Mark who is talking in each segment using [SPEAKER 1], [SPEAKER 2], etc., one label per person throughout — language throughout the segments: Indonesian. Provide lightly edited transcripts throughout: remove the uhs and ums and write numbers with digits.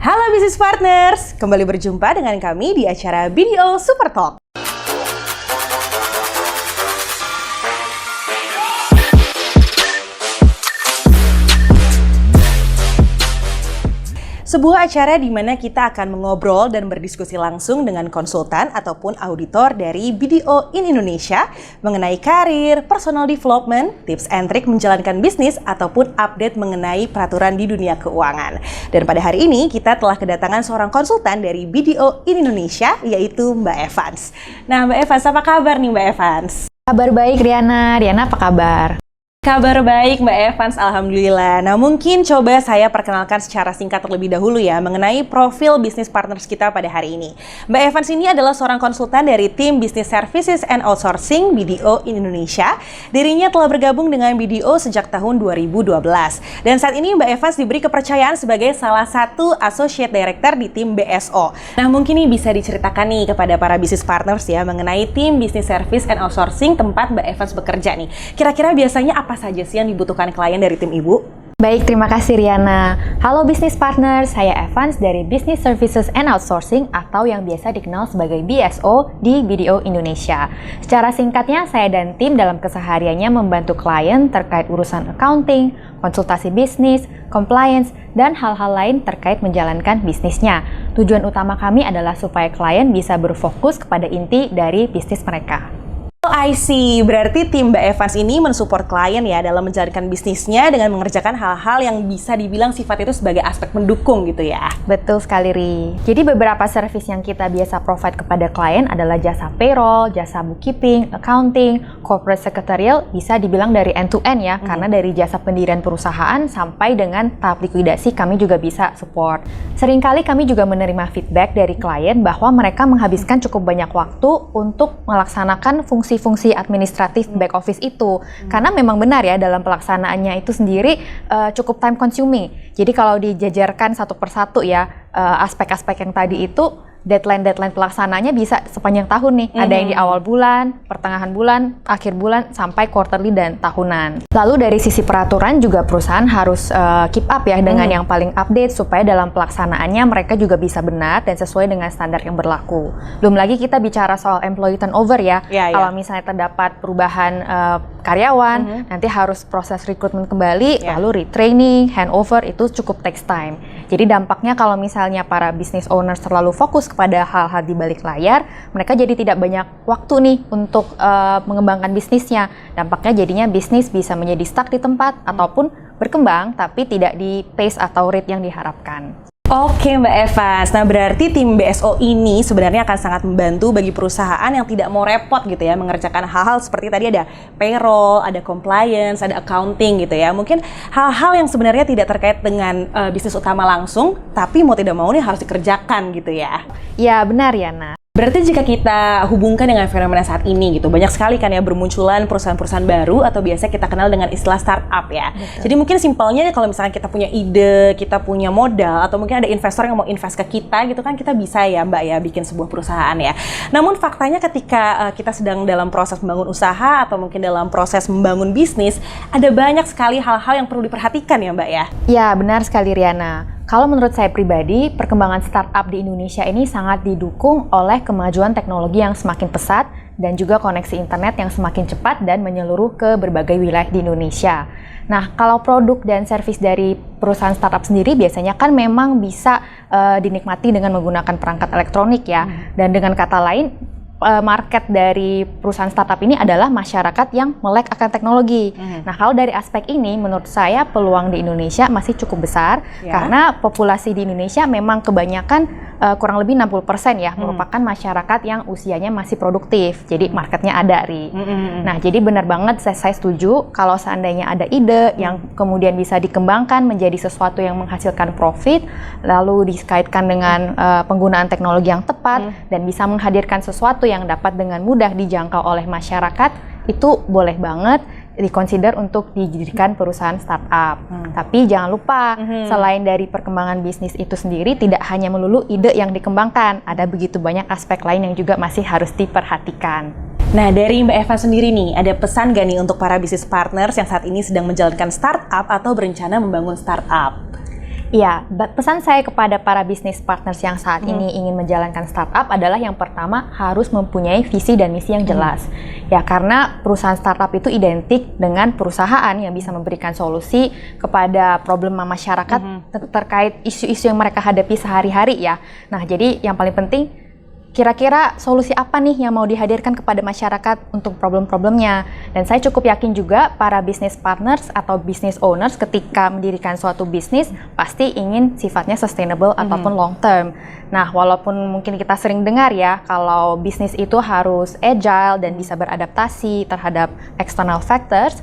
[SPEAKER 1] Halo Business Partners, kembali berjumpa dengan kami di acara BDO Super Talk. Sebuah acara di mana kita akan mengobrol dan berdiskusi langsung dengan konsultan ataupun auditor dari BDO in Indonesia mengenai karir, personal development, tips and trik menjalankan bisnis ataupun update mengenai peraturan di dunia keuangan. Dan pada hari ini kita telah kedatangan seorang konsultan dari BDO in Indonesia yaitu Mbak Evans. Nah Mbak Evans, apa kabar nih Mbak Evans?
[SPEAKER 2] Kabar baik Riana. Riana apa kabar?
[SPEAKER 1] Kabar baik Mbak Evans, Alhamdulillah. Nah mungkin coba saya perkenalkan secara singkat terlebih dahulu ya mengenai profil bisnis partners kita pada hari ini. Mbak Evans ini adalah seorang konsultan dari tim Business Services and Outsourcing BDO in Indonesia. Dirinya telah bergabung dengan BDO sejak tahun 2012. Dan saat ini Mbak Evans diberi kepercayaan sebagai salah satu Associate Director di tim BSO. Nah mungkin ini bisa diceritakan nih kepada para bisnis partners ya mengenai tim Business Service and Outsourcing tempat Mbak Evans bekerja nih. Kira-kira biasanya apa saja sih yang dibutuhkan klien dari tim Ibu?
[SPEAKER 2] Baik, terima kasih Riana. Halo Business Partners, saya Evans dari Business Services and Outsourcing atau yang biasa dikenal sebagai BSO di BDO Indonesia. Secara singkatnya, saya dan tim dalam kesehariannya membantu klien terkait urusan accounting, konsultasi bisnis, compliance, dan hal-hal lain terkait menjalankan bisnisnya. Tujuan utama kami adalah supaya klien bisa berfokus kepada inti dari bisnis mereka.
[SPEAKER 1] I see. Berarti tim Mbak Evans ini mensupport klien ya dalam menjalankan bisnisnya dengan mengerjakan hal-hal yang bisa dibilang sifat itu sebagai aspek mendukung gitu ya.
[SPEAKER 2] Betul sekali Ri. Jadi beberapa service yang kita biasa provide kepada klien adalah jasa payroll, jasa bookkeeping, accounting, corporate secretarial, bisa dibilang dari end to end ya, karena dari jasa pendirian perusahaan sampai dengan tahap likuidasi kami juga bisa support. Seringkali kami juga menerima feedback dari klien bahwa mereka menghabiskan cukup banyak waktu untuk melaksanakan fungsi administratif back office itu. Karena memang benar ya dalam pelaksanaannya itu sendiri cukup time consuming. Jadi kalau dijajarkan satu persatu ya aspek-aspek yang tadi itu deadline pelaksananya bisa sepanjang tahun nih. Ada yang di awal bulan, pertengahan bulan, akhir bulan, sampai quarterly dan tahunan. Lalu dari sisi peraturan juga perusahaan harus keep up ya dengan yang paling update supaya dalam pelaksanaannya mereka juga bisa benar dan sesuai dengan standar yang berlaku. Belum lagi kita bicara soal employee turnover ya. Kalau misalnya terdapat perubahan karyawan, nanti harus proses rekrutmen kembali, lalu retraining, handover itu cukup takes time. Jadi dampaknya kalau misalnya para business owners terlalu fokus kepada hal-hal di balik layar, mereka jadi tidak banyak waktu nih untuk mengembangkan bisnisnya. Dampaknya jadinya bisnis bisa menjadi stuck di tempat ataupun berkembang tapi tidak di pace atau rate yang diharapkan.
[SPEAKER 1] Oke Mbak Evans, nah berarti tim BSO ini sebenarnya akan sangat membantu bagi perusahaan yang tidak mau repot gitu ya mengerjakan hal-hal seperti tadi ada payroll, ada compliance, ada accounting gitu ya. Mungkin hal-hal yang sebenarnya tidak terkait dengan bisnis utama langsung, tapi mau tidak mau nih harus dikerjakan gitu ya.
[SPEAKER 2] Ya benar Yana.
[SPEAKER 1] Berarti jika kita hubungkan dengan fenomena saat ini gitu, banyak sekali kan ya bermunculan perusahaan-perusahaan baru atau biasa kita kenal dengan istilah startup ya. Betul. Jadi mungkin simpelnya kalau misalnya kita punya ide, kita punya modal, atau mungkin ada investor yang mau invest ke kita gitu kan, kita bisa ya Mbak ya bikin sebuah perusahaan ya. Namun faktanya ketika kita sedang dalam proses membangun usaha atau mungkin dalam proses membangun bisnis, ada banyak sekali hal-hal yang perlu diperhatikan ya Mbak ya.
[SPEAKER 2] Ya benar sekali Riana. Kalau menurut saya pribadi, perkembangan startup di Indonesia ini sangat didukung oleh kemajuan teknologi yang semakin pesat dan juga koneksi internet yang semakin cepat dan menyeluruh ke berbagai wilayah di Indonesia. Nah, kalau produk dan servis dari perusahaan startup sendiri biasanya kan memang bisa dinikmati dengan menggunakan perangkat elektronik ya. Dan dengan kata lain, market dari perusahaan startup ini adalah masyarakat yang melek akan teknologi. Nah, kalau dari aspek ini, menurut saya peluang di Indonesia masih cukup besar karena populasi di Indonesia memang kebanyakan kurang lebih 60% ya merupakan masyarakat yang usianya masih produktif. Jadi marketnya ada, Ri. Nah, jadi benar banget saya setuju kalau seandainya ada ide yang kemudian bisa dikembangkan menjadi sesuatu yang menghasilkan profit, lalu dikaitkan dengan penggunaan teknologi yang tepat dan bisa menghadirkan sesuatu yang dapat dengan mudah dijangkau oleh masyarakat, itu boleh banget dikonsider untuk dijadikan perusahaan startup. Tapi jangan lupa, selain dari perkembangan bisnis itu sendiri, tidak hanya melulu ide yang dikembangkan, ada begitu banyak aspek lain yang juga masih harus diperhatikan.
[SPEAKER 1] Nah, dari Mbak Eva sendiri nih, ada pesan gak nih untuk para bisnis partners yang saat ini sedang menjalankan startup atau berencana membangun startup?
[SPEAKER 2] Iya, pesan saya kepada para bisnis partners yang saat ini ingin menjalankan startup adalah yang pertama harus mempunyai visi dan misi yang jelas. Ya, karena perusahaan startup itu identik dengan perusahaan yang bisa memberikan solusi kepada problema masyarakat terkait isu-isu yang mereka hadapi sehari-hari ya. Nah, jadi yang paling penting kira-kira solusi apa nih yang mau dihadirkan kepada masyarakat untuk problem-problemnya. Dan saya cukup yakin juga para business partners atau business owners ketika mendirikan suatu bisnis pasti ingin sifatnya sustainable ataupun long term. Nah, walaupun mungkin kita sering dengar ya kalau bisnis itu harus agile dan bisa beradaptasi terhadap external factors,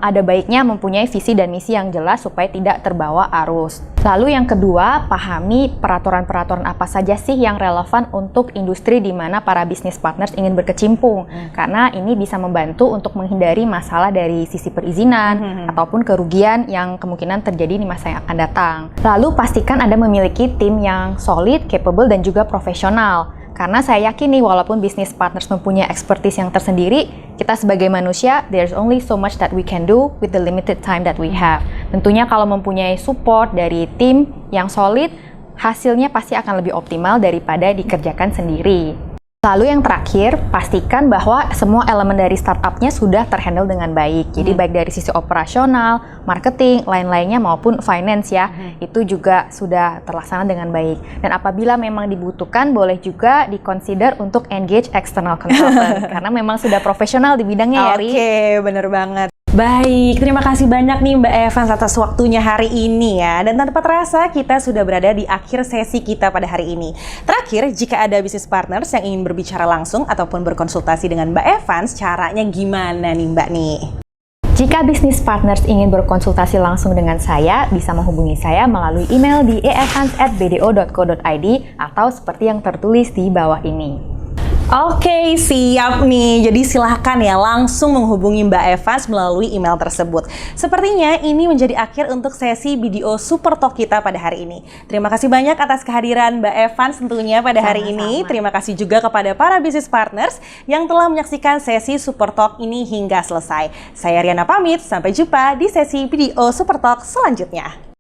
[SPEAKER 2] ada baiknya mempunyai visi dan misi yang jelas supaya tidak terbawa arus. Lalu yang kedua, pahami peraturan-peraturan apa saja sih yang relevan untuk industri di mana para business partners ingin berkecimpung. Karena ini bisa membantu untuk menghindari masalah dari sisi perizinan ataupun kerugian yang kemungkinan terjadi di masa yang akan datang. Lalu pastikan Anda memiliki tim yang solid, capable, dan juga profesional. Karena saya yakin nih, walaupun business partners mempunyai expertise yang tersendiri, kita sebagai manusia, there's only so much that we can do with the limited time that we have. Tentunya kalau mempunyai support dari tim yang solid, hasilnya pasti akan lebih optimal daripada dikerjakan sendiri. Lalu yang terakhir, pastikan bahwa semua elemen dari startupnya sudah terhandle dengan baik. Jadi baik dari sisi operasional, marketing, lain-lainnya maupun finance ya, itu juga sudah terlaksana dengan baik. Dan apabila memang dibutuhkan, boleh juga di-consider untuk engage external consultant. Karena memang sudah profesional di bidangnya ya, Ri.
[SPEAKER 1] Oke, bener banget. Baik, terima kasih banyak nih Mbak Evans atas waktunya hari ini ya. Dan tanpa terasa kita sudah berada di akhir sesi kita pada hari ini. Terakhir, jika ada bisnis partners yang ingin berbicara langsung ataupun berkonsultasi dengan Mbak Evans, caranya gimana nih Mbak nih?
[SPEAKER 2] Jika bisnis partners ingin berkonsultasi langsung dengan saya, bisa menghubungi saya melalui email di evans@bdo.co.id atau seperti yang tertulis di bawah ini.
[SPEAKER 1] Oke, siap nih. Jadi silahkan ya langsung menghubungi Mbak Evans melalui email tersebut. Sepertinya ini menjadi akhir untuk sesi video Super Talk kita pada hari ini. Terima kasih banyak atas kehadiran Mbak Evans tentunya pada hari ini. Terima kasih juga kepada para business partners yang telah menyaksikan sesi Super Talk ini hingga selesai. Saya Riana pamit, sampai jumpa di sesi video Super Talk selanjutnya.